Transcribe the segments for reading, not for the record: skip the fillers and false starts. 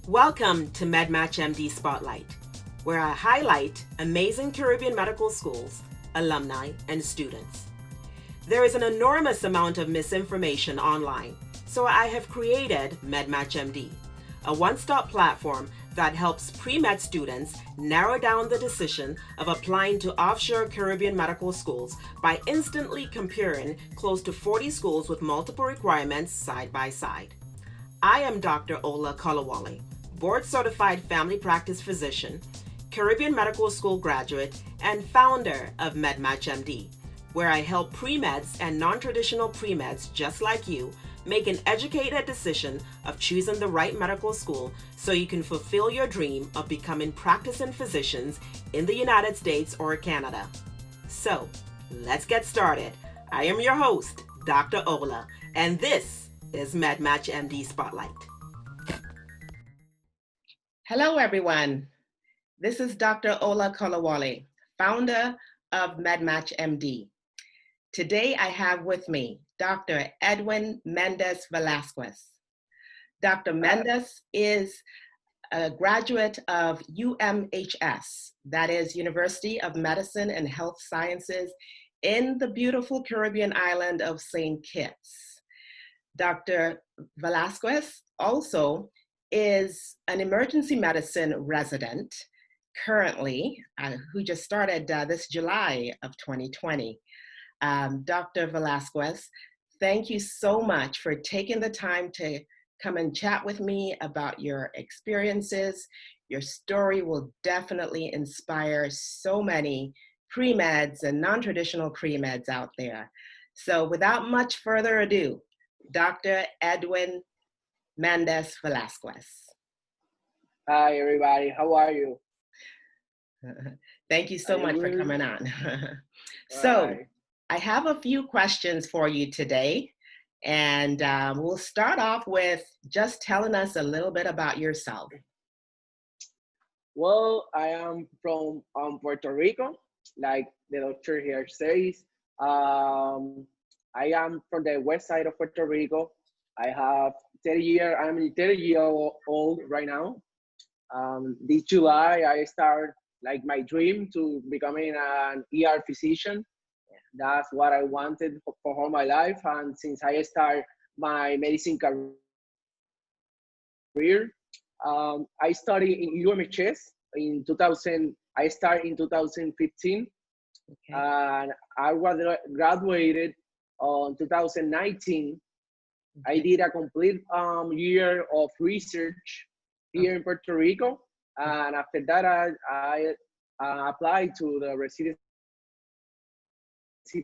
Welcome to MedmatchMD Spotlight, where I highlight amazing Caribbean medical schools, alumni, and students. There is an enormous amount of misinformation online, so I have created MedmatchMD, a one-stop platform that helps pre-med students narrow down the decision of applying to offshore Caribbean medical schools by instantly comparing close to 40 schools with multiple requirements side by side. I am Dr. Ola Kolawole, board-certified family practice physician, Caribbean Medical School graduate, and founder of MedmatchMD, where I help pre-meds and non-traditional pre-meds just like you make an educated decision of choosing the right medical school so you can fulfill your dream of becoming practicing physicians in the United States or Canada. So, let's get started. I am your host, Dr. Ola, and this is MedmatchMD Spotlight. Hello, everyone. This is Dr. Ola Kolawole, founder of MedmatchMD. Today, I have with me Dr. Edwin Mendez Velasquez. Dr. Mendez is a graduate of UMHS, that is University of Medicine and Health Sciences in the beautiful Caribbean island of St. Kitts. Dr. Velasquez also is an emergency medicine resident currently, who just started this July of 2020. Dr. Velasquez, thank you so much for taking the time to come and chat with me about your experiences. Your story will definitely inspire so many pre-meds and non-traditional pre-meds out there. So without much further ado, Dr. Edwin Mendez Velasquez. Hi, everybody. How are you? Thank you so much for coming on. So, Hi. I have a few questions for you today, and we'll start off with just telling us a little bit about yourself. Well, I am from Puerto Rico, like the doctor here says. I am from the west side of Puerto Rico. I have 30 years. I'm 30 years old right now. This July, I start like my dream to becoming an ER physician. That's what I wanted for all my life. And since I start my medicine career, I studied in UMHS in 2000. I started in 2015, Okay. and I was graduated on 2019. I did a complete year of research here in Puerto Rico, and after that, I applied to the residency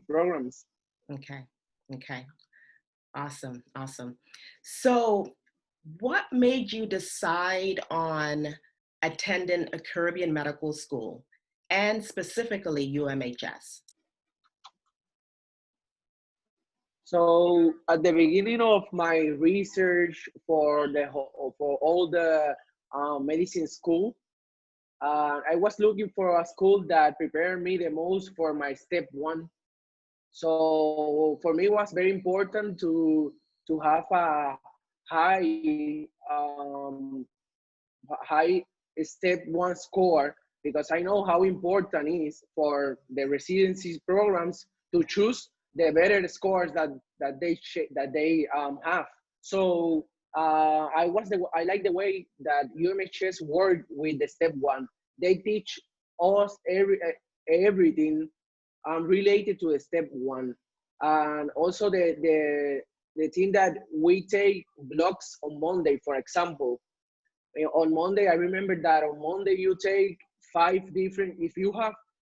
programs. Okay. Okay. Awesome. Awesome. So, what made you decide on attending a Caribbean medical school and specifically UMHS? So at the beginning of my research for all the medicine school, I was looking for a school that prepared me the most for my step one. So for me, it was very important to have a high high step one score, because I know how important it is for the residency programs to choose the better scores that they have. So I like the way that UMHS work with the step one. They teach us everything related to the step one, and also the thing that we take blocks on Monday, for example. On Monday, I remember that on Monday you take if you have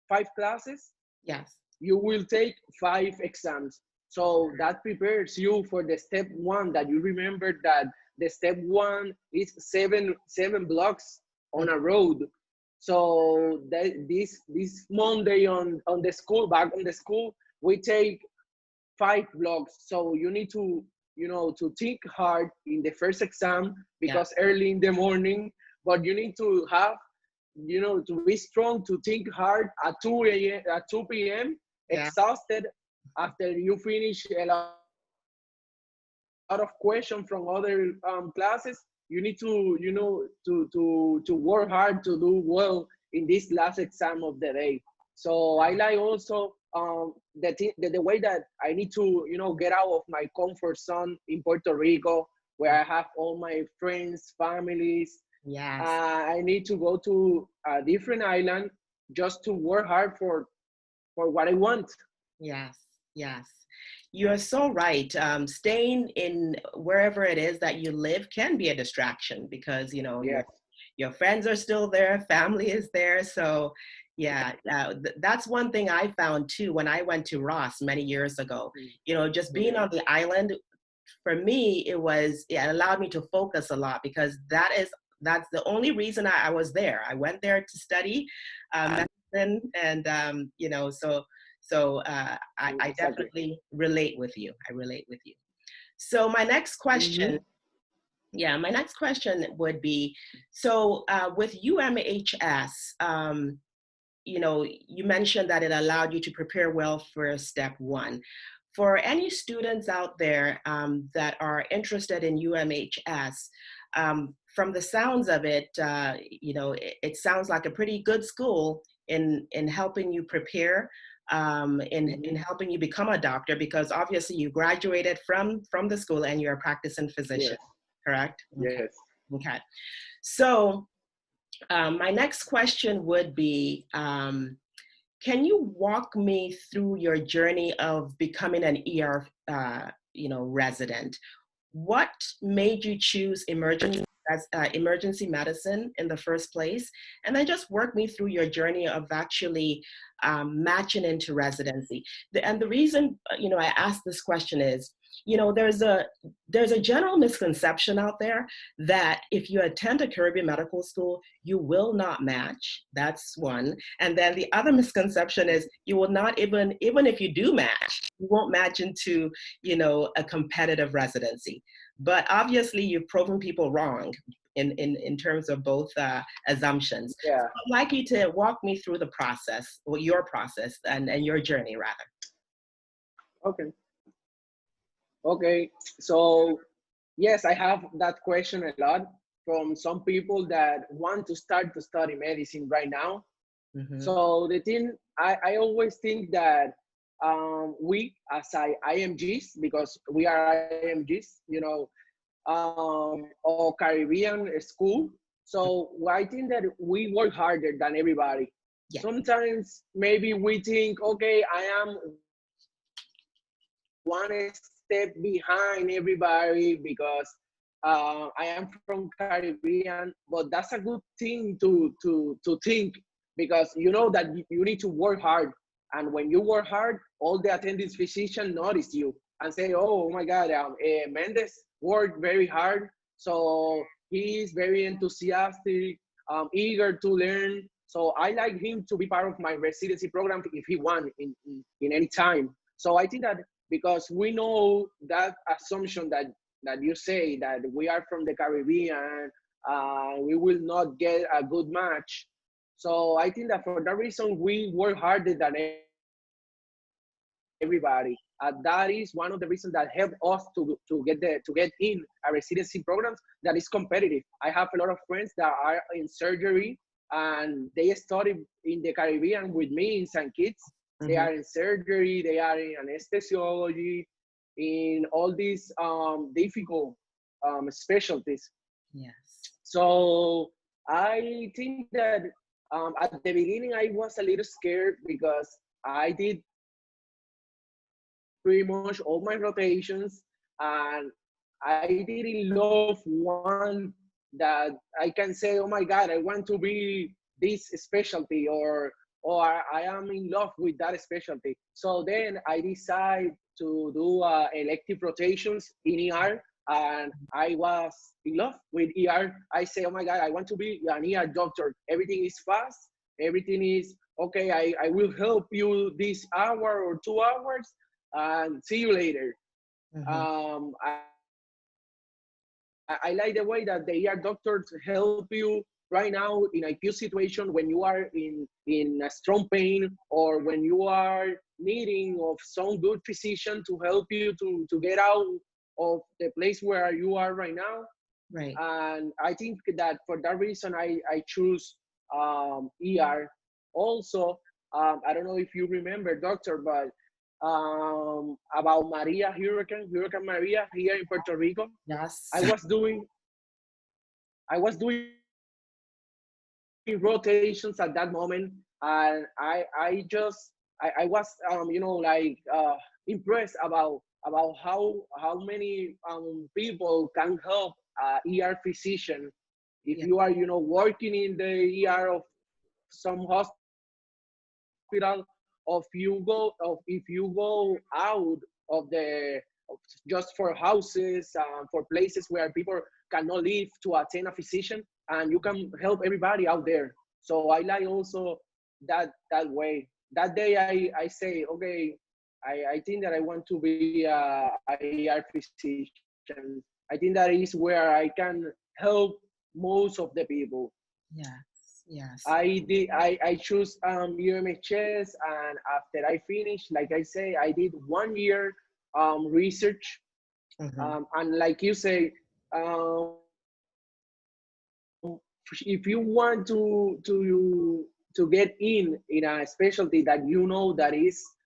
5 classes, Yes. you will take 5 exams. So that prepares you for the step one, that you remember that the step one is seven blocks on a road. So this Monday on the school, back on the school, we take 5 blocks. So you need to, to think hard in the first exam, because early in the morning, but you need to have, to be strong, to think hard at 2 p.m., exhausted after you finish a lot of questions from other classes. you need to, you know, to work hard to do well in this last exam of the day. So I like also the way that I need to, you know, get out of my comfort zone in Puerto Rico, where I have all my friends, families. Yes. I need to go to a different island just to work hard for what I want. Yes, yes. You're so right. Staying in wherever it is that you live can be a distraction because, you know, Yes. your friends are still there, family is there. So, yeah, that's one thing I found too when I went to Ross many years ago. You know, just being Mm-hmm. on the island, for me, it allowed me to focus a lot because that's the only reason I was there. I went there to study medicine, and you know, I Exactly. definitely relate with you. I relate with you. So my next question, Mm-hmm. yeah, my next question would be, so with UMHS, you know, you mentioned that it allowed you to prepare well for step one. For any students out there that are interested in UMHS, from the sounds of it, you know, it sounds like a pretty good school in helping you prepare, in Mm-hmm. helping you become a doctor, because obviously you graduated from the school and you're a practicing physician, Yes. correct? Okay. Yes. Okay. So my next question would be, can you walk me through your journey of becoming an ER, you know, resident? What made you choose emergency medicine in the first place? And then just work me through your journey of actually matching into residency. And the reason, you know, I asked this question is, you know, there's a general misconception out there that if you attend a Caribbean medical school, you will not match. That's one. And then the other misconception is you will not even if you do match, you won't match into, you know, a competitive residency. But obviously, you've proven people wrong in terms of both assumptions. Yeah. So I'd like you to walk me through the process, or your process, and your journey, rather. Okay. Okay. So yes, I have that question a lot from some people that want to start to study medicine right now. Mm-hmm. So the thing, I always think that we as IMGs, because we are IMGs, you know, or Caribbean school. So I think that we work harder than everybody. Yeah. Sometimes maybe we think, okay, I am one step behind everybody because I am from Caribbean, but that's a good thing to think because you know that you need to work hard, and when you work hard, all the attending physician notice you and say, "Oh my God, Mendez worked very hard, so he is very enthusiastic, eager to learn." So I like him to be part of my residency program if he want in any time. So I think that because we know that assumption that you say that we are from the Caribbean, we will not get a good match. So I think that for that reason, we work harder than everybody. That is one of the reasons that help us to get in a residency programs that is competitive. I have a lot of friends that are in surgery and they study in the Caribbean with me in St. Kitts. They Mm-hmm. are in surgery, they are in anesthesiology, in all these difficult specialties. Yes. So I think that at the beginning I was a little scared because I did pretty much all my rotations and I didn't love one that I can say, oh my God, I want to be this specialty or I am in love with that specialty. So then I decided to do elective rotations in ER and I was in love with ER. I say, oh my God, I want to be an ER doctor. Everything is fast. Everything is okay. I will help you this hour or 2 hours and see you later. Mm-hmm. Um, I like the way that the ER doctors help you right now in acute situation when you are in a strong pain or when you are needing of some good physician to help you to get out of the place where you are right now. Right. And I think that for that reason, I choose ER. Also, I don't know if you remember, doctor, but about Hurricane Maria here in Puerto Rico. Yes. I was doing I was doing rotations at that moment, and I was like impressed about how many people can help ER physician if Yeah. you are working in the ER of some hospital, of if you go out of the of just for houses, for places where people cannot live to attend a physician, and you can help everybody out there. So I like also that way. That day I say, okay, I think that I want to be a ER physician. I think that is where I can help most of the people. Yes. Yes. I choose UMHS, and after I finished, like I say, I did 1 year research, Mm-hmm. and like you say, um, if you want to get in a specialty that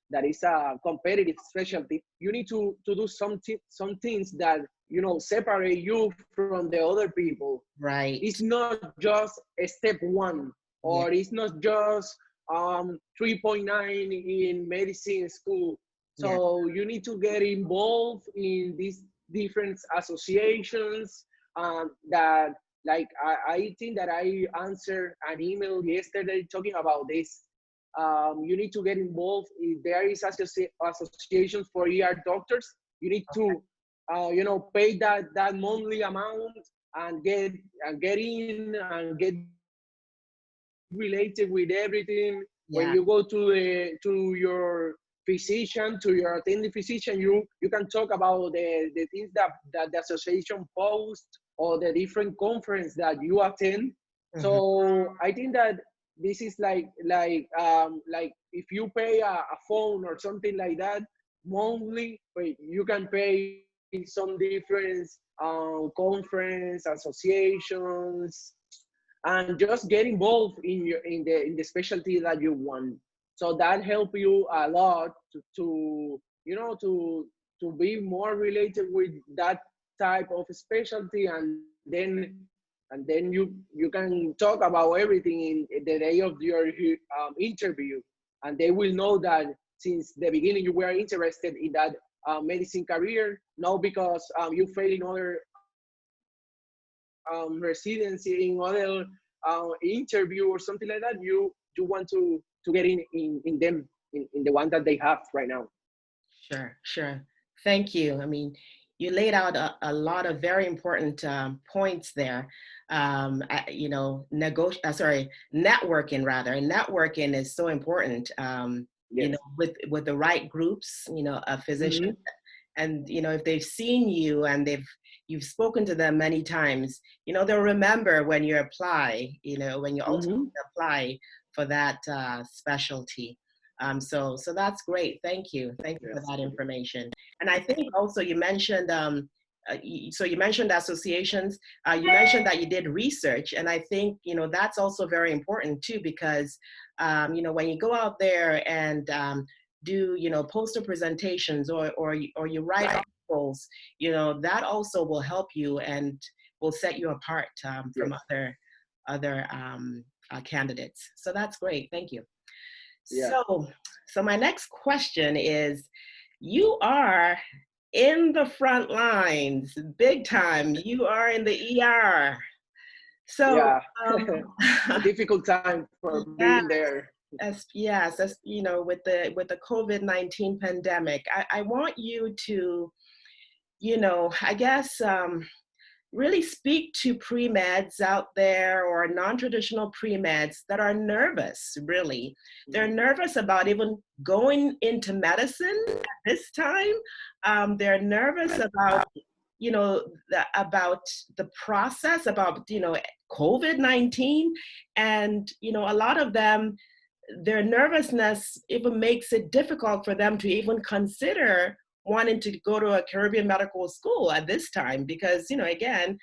that is a competitive specialty, you need to do some things that separate you from the other people. It's Right. not just a step one, or Yeah. it's not just 3.9 in medicine school. Yeah. So you need to get involved in these different associations, that like I think that I answered an email yesterday talking about this. You need to get involved. If there is associations for ER doctors, you need to pay that monthly amount, and get in and get related with everything. When you go Yeah. to your physician, to your attending physician, you can talk about the things that the association post, or the different conference that you attend. Mm-hmm. So I think that this is like if you pay a phone or something like that monthly, but you can pay some different conference associations, and just get involved in the specialty that you want. So that help you a lot to to be more related with that type of specialty, and then you can talk about everything in the day of your interview, and they will know that since the beginning you were interested in that medicine career, not because you failed in other residency, in other interview or something like that. You want to get in them, in the one that they have right now. Sure. Sure. Thank you. I mean, you laid out a lot of very important points there. Networking rather. And networking is so important. Yes. With the right groups, a physician, Mm-hmm. and if they've seen you and you've spoken to them many times, they'll remember when you apply, when you ultimately Mm-hmm. apply for that specialty. So that's great. Thank you for Yes. that information. And I think also you mentioned so you mentioned associations. You mentioned that you did research, and I think that's also very important too, because when you go out there and do poster presentations, or you write articles, that also will help you and will set you apart from Yes. other candidates. So that's great. Thank you. Yeah. So my next question is, you are in the front lines, big time. You are in the ER. So, Yeah. A difficult time for being yeah, there. yes, as with the COVID-19 pandemic, I want you to, I guess, really speak to pre-meds out there, or non-traditional pre-meds that are nervous, really. They're nervous about even going into medicine at this time. They're nervous about, about the process, about, COVID-19. And, a lot of them, their nervousness even makes it difficult for them to even consider wanting to go to a Caribbean medical school at this time, because again,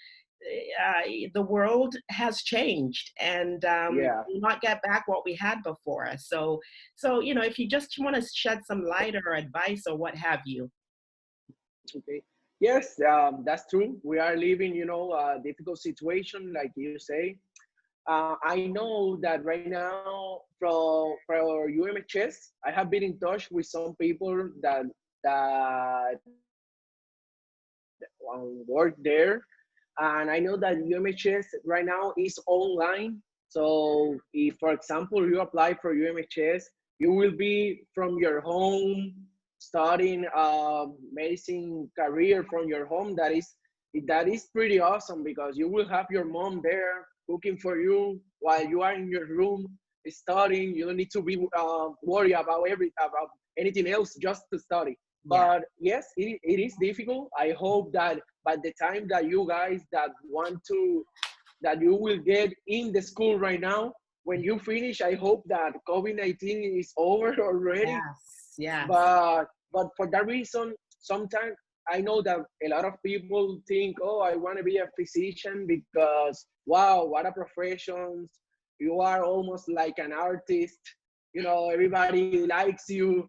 the world has changed, and Yeah. we'll not get back what we had before. So if you just want to shed some light or advice or what have you. Okay. Yes, that's true. We are living, a difficult situation, like you say. I know that right now for UMHS, I have been in touch with some people that work there, and I know that UMHS right now is online. So if, for example, you apply for UMHS, you will be from your home, starting a medicine career from your home. That is pretty awesome, because you will have your mom there cooking for you while you are in your room studying. You don't need to be worried about anything else, just to study. Yeah. But yes, it is difficult. I hope that by the time that you guys that you will get in the school right now, when you finish, I hope that COVID-19 is over already. Yes. Yes. But for that reason, sometimes I know that a lot of people think, oh, I want to be a physician because wow, what a profession. You are almost like an artist. Everybody likes you.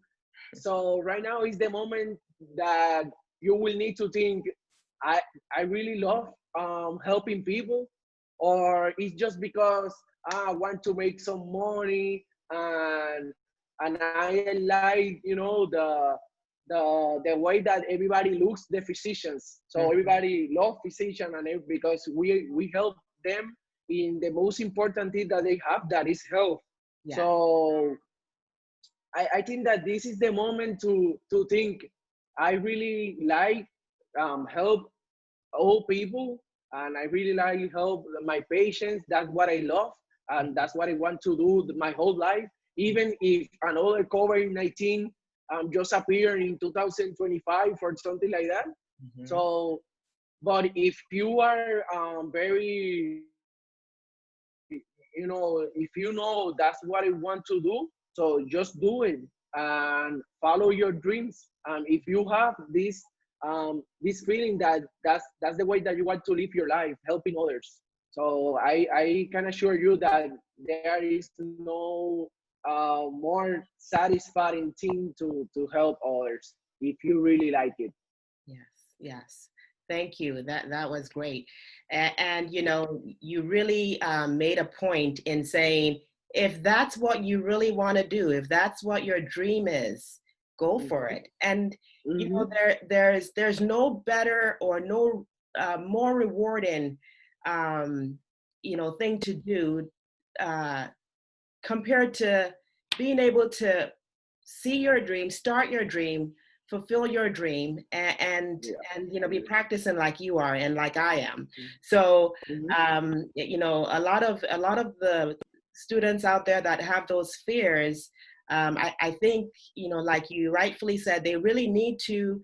So right now is the moment that you will need to think, I I really love helping people, or it's just because I want to make some money, and I like the way that everybody looks the physicians. So Mhm. everybody love physician, because we help them in the most important thing that they have, that is health. Yeah. So I think that this is the moment to think. I really like help all people, and I really like help my patients. That's what I love, and that's what I want to do my whole life. Even if another COVID-19 just appeared in 2025 or something like that. Mhm. So, but if you are very, if you know that's what I want to do, so just do it and follow your dreams. If you have this feeling that that's the way that you want to live your life, helping others. So I can assure you that there is no more satisfying thing to help others if you really like it. Yes, yes. Thank you. That was great. And you really made a point in saying, if that's what you really want to do, if that's what your dream is, go for Hmm. it. And Hmm. there's no better or no more rewarding thing to do uh, compared to being able to see your dream, start your dream, fulfill your dream, Yeah. be practicing like you are and like I am. So Hmm. a lot of the students out there that have those fears, I think like you rightfully said, they really need to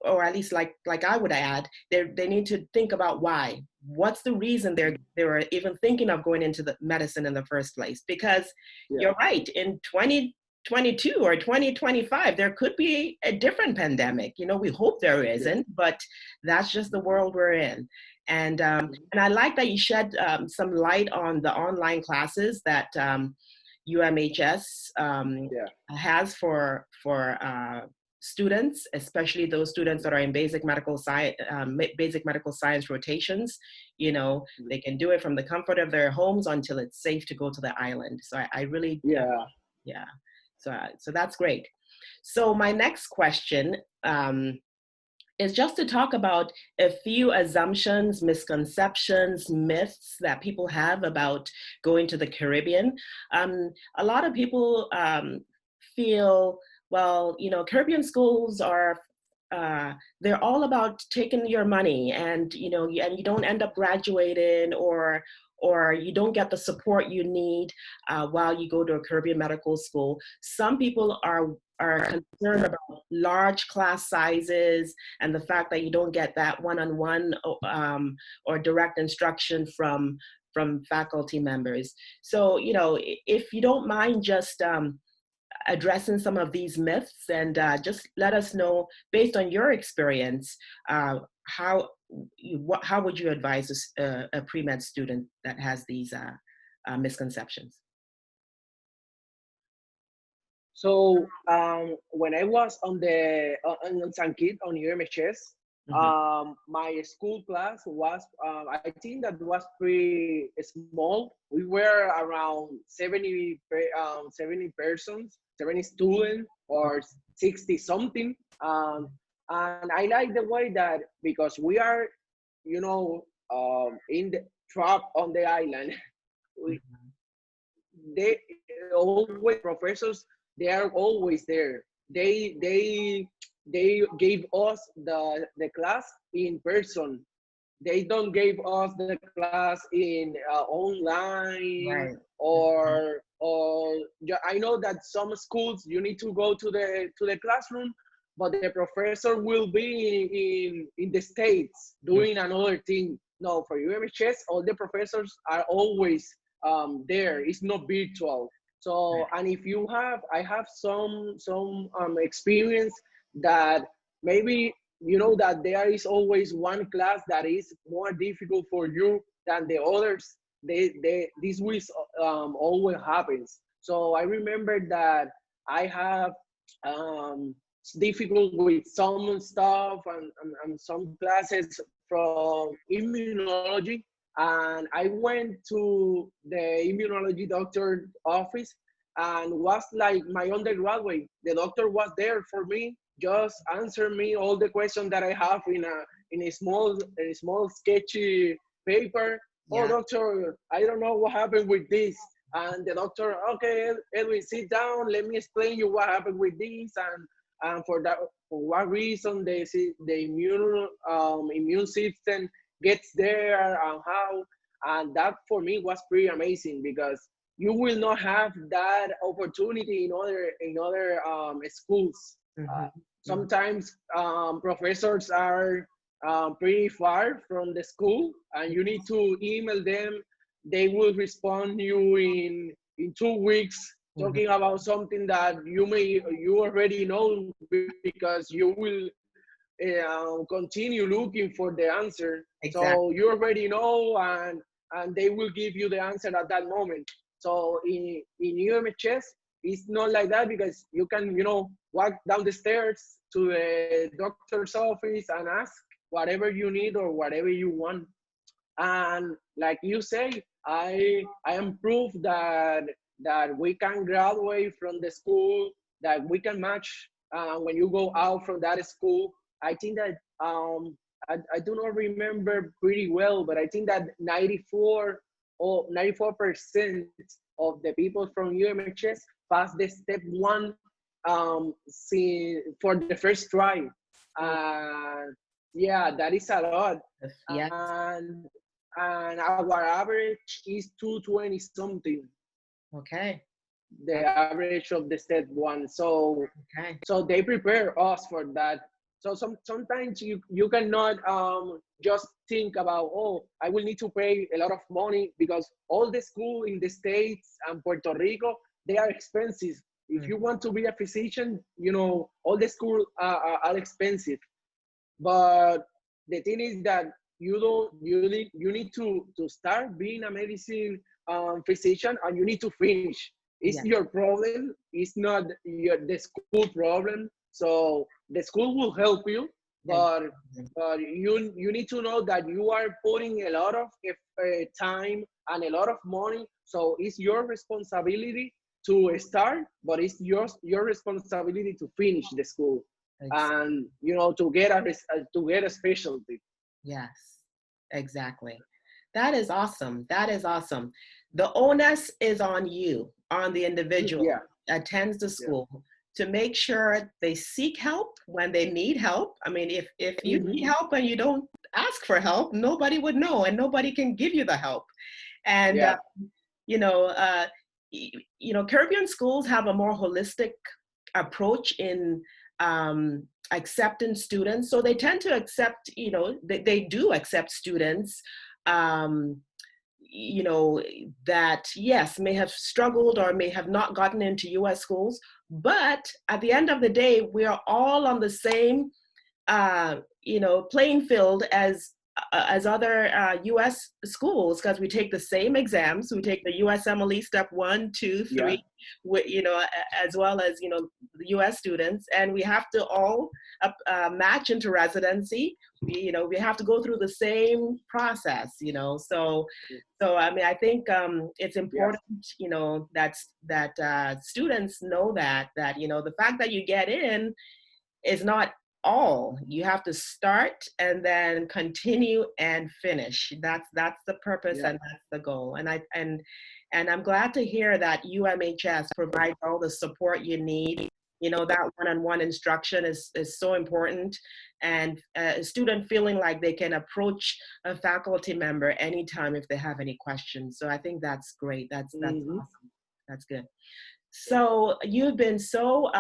or at least like I would add, they need to think about why. What's the reason they're even thinking of going into the medicine in the first place? Because Yeah. you're right, in 2022 or 2025, there could be a different pandemic. We hope there Yeah. isn't, but that's just the world we're in. And I like that you shed some light on the online classes that UMHS Yeah. has for students, especially those students that are in basic medical science rotations. They can do it from the comfort of their homes until it's safe to go to the island. So I really, Yeah. yeah. So that's great. So my next question is just to talk about a few assumptions, misconceptions, myths that people have about going to the Caribbean. A lot of people feel, well, Caribbean schools are they're all about taking your money, and you don't end up graduating, or you don't get the support you need while you go to a Caribbean medical school. Some people are concerned about large class sizes and the fact that you don't get that one-on-one or direct instruction from faculty members. So if you don't mind just addressing some of these myths, and just let us know, based on your experience, how how would you advise a pre-med student that has these misconceptions? So when I was on San Kit on UMHS, Mm-hmm. my school class was I think that was pretty small. We were around 70 persons, 70 students or 60 something. And I like the way that because we are, in the trap on the island, we, they always professors, they are always there. They gave us the class in person. They don't give us the class in online, Right. or I know that some schools you need to go to the classroom, but the professor will be in the States Mhm. doing another thing. No, for UMHS all the professors are always there. It's not virtual. So, and if you have, I have some experience that maybe that there is always one class that is more difficult for you than the others. This will always happens. So I remember that I have um, difficult with some stuff and some classes from immunology, and I went to the immunology doctor office and was like my undergraduate. The doctor was there for me, just answer me all the questions that I have in a small sketchy paper. Oh, Yeah. doctor, I don't know what happened with this. And the doctor, okay, Edwin, sit down. Let me explain you what happened with this, and for that, for what reason the immune system gets there and how. And that for me was pretty amazing because you will not have that opportunity in other schools. Uh, Mm-hmm. sometimes professors are pretty far from the school, and you need to email them. They will respond you in 2 weeks, Mm-hmm. talking about something that you already know because you will continue looking for the answer. So Exactly. you already know, and they will give you the answer at that moment. So in UMHS, it's not like that because you can walk down the stairs to the doctor's office and ask whatever you need or whatever you want. And like you say, I am proof that we can graduate from the school, that we can match when you go out from that school. I think that I do not remember pretty well, but I think that 94% of the people from UMHS pass the step one for the first try. Oh, Yeah, that is a lot. yes. and and our average is 220 something, Okay. the average of the step one. Okay. So they prepare us for that. So sometimes you cannot just think about, oh, I will need to pay a lot of money because all the school in the States and Puerto Rico, they are expensive. If Mm. you want to be a physician, all the school are expensive. But the thing is that you need to start being a medicine physician, and you need to finish. It's Yeah. your problem. It's not the school problem. So the school will help you, but Exactly. you need to know that you are putting a lot of time and a lot of money. So it's your responsibility to start, but it's your responsibility to finish the school, Ex- and to get a specialty. Yes. Exactly. That is awesome. That is awesome. The onus is on you, on the individual Yeah, that attends the yeah. school to make sure they seek help when they need help. I mean, if you Hmm. need help and you don't ask for help, nobody would know and nobody can give you the help. And Yeah. you know, Caribbean schools have a more holistic approach in accepting students. So they tend to accept, they do accept students, um, that yes, may have struggled or may have not gotten into US schools. But at the end of the day, we are all on the same, playing field as as other U.S. schools, because we take the same exams. We take the USMLE step 1, 2, 3, Yeah. As well as, the U.S. students, and we have to all match into residency. We have to go through the same process, So I mean, I think it's Yes. important, that students know that the fact that you get in is not all. You have to start and then continue and finish. That's the purpose, Yeah. and that's the goal. And I'm glad to hear that UMHS provides all the support you need. That one-on-one instruction is so important, and a student feeling like they can approach a faculty member anytime if they have any questions. So I think that's great. That's Mm-hmm. awesome. That's good. Yeah. So you've been so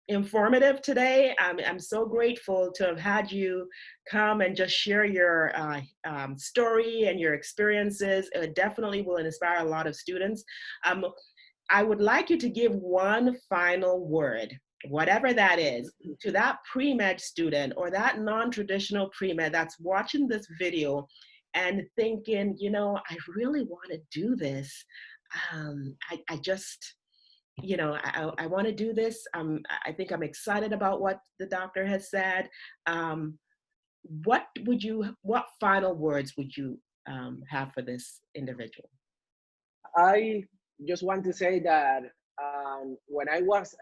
informative today. I'm so grateful to have had you come and just share your story and your experiences. It definitely will inspire a lot of students. I would like you to give one final word, whatever that is, to that pre-med student or that non-traditional pre-med that's watching this video and thinking, I really want to do this. I just, I want to do this. I think I'm excited about what the doctor has said. What final words would you have for this individual? I just want to say that when I was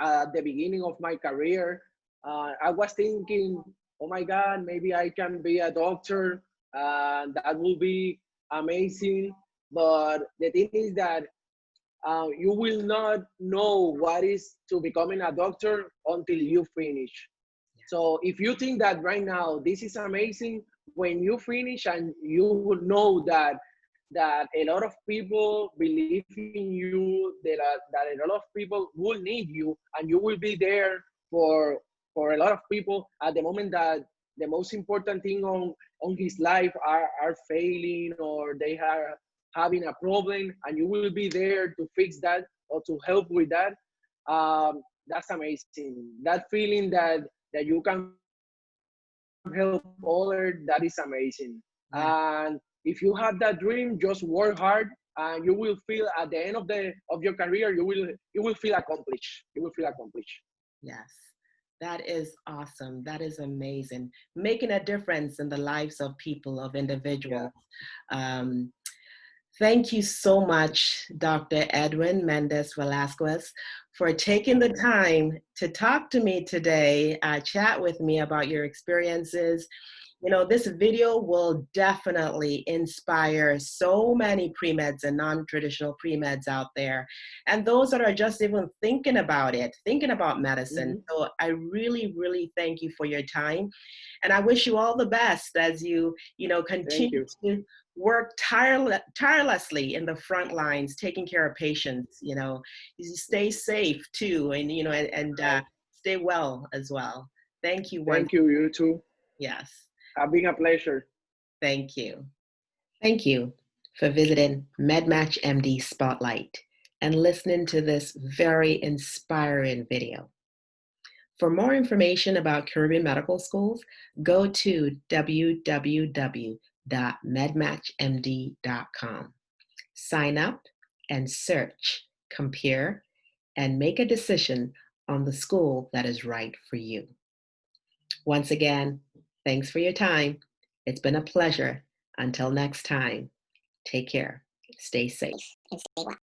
at the beginning of my career, I was thinking, oh my God, maybe I can be a doctor. That will be amazing. But the thing is that you will not know what is to becoming a doctor until you finish. So if you think that right now this is amazing, when you finish and you know that a lot of people believe in you, that a lot of people will need you, and you will be there for a lot of people at the moment that the most important thing on his life are failing, or they are having a problem, and you will be there to fix that or to help with that. That's amazing. That feeling that you can help others, that is amazing. Yeah. And if you have that dream, just work hard, and you will feel at the end of your career, you will feel accomplished. You will feel accomplished. Yes. That is awesome. That is amazing. Making a difference in the lives of people, of Yeah. individuals. Um, Thank you so much, Dr. Edwin Mendez Velasquez, for taking the time to talk to me today, chat with me about your experiences. This video will definitely inspire so many pre-meds and non-traditional pre-meds out there, and those that are just even thinking about medicine. Mm-hmm. So I really, really thank you for your time. And I wish you all the best as you, Thank continue you. to work tirelessly in the front lines, taking care of patients. You stay safe too, and Right. stay well as well. Thank you once. Thank you. You too. Yes, Have been a pleasure. thank you. Thank you for visiting MedmatchMD Spotlight and listening to this very inspiring video. For more information about Caribbean Medical Schools, go to www.medmatchmd.com. Sign up and search, compare, and make a decision on the school that is right for you. Once again, thanks for your time. It's been a pleasure. Until next time, take care, stay safe, and stay well.